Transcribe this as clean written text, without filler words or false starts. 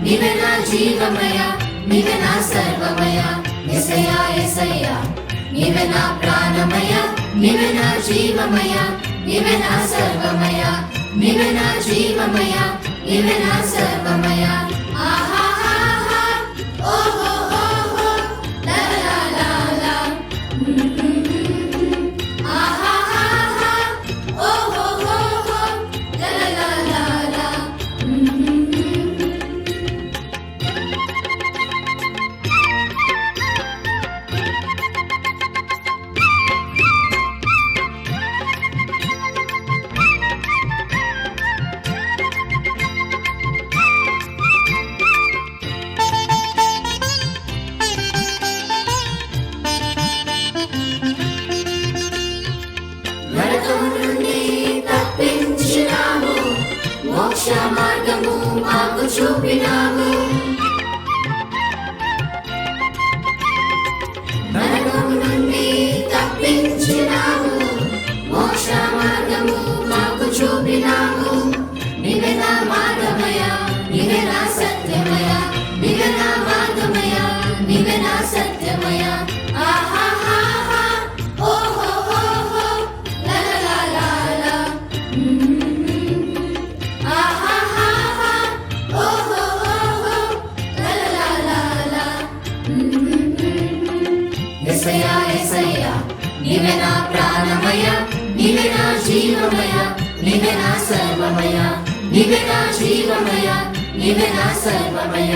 నీవే నా జీవమయ నీవే నా సర్వమయ యేసయ్యా యేసయ్యా నీవే నా ప్రాణమయ నీవే నా జీవమయ నీవే నా సర్వమయ నీవే నా జీవమయ నీవే నా సర్వమయ ఆహా ఓహో ఓహో లా లా లా లా ఆహా ఓహో ఓహో లా లా లా లా నరకము నుండి తప్పించినావు మోక్ష మార్గము మాకు చూపినావు నరకము నుండి తప్పించినావు మోక్ష మార్గము మాకు చూపినావు నీవే నా మార్గమయ నీవే నా సత్యమయ నీవే నా మార్గమయ నీవే నా సత్యమయ ఆహా ఓహో ఓహో లా లా లా లా ఆహా ఓహో ఓహో లా లా లా లా యేసయ్యా యేసయ్యా నీవే నా ప్రాణమయ నీవే నా జీవమయ నీవే నా సర్వమయ నీవే నా జీవమయ నీవే నా సర్వమయ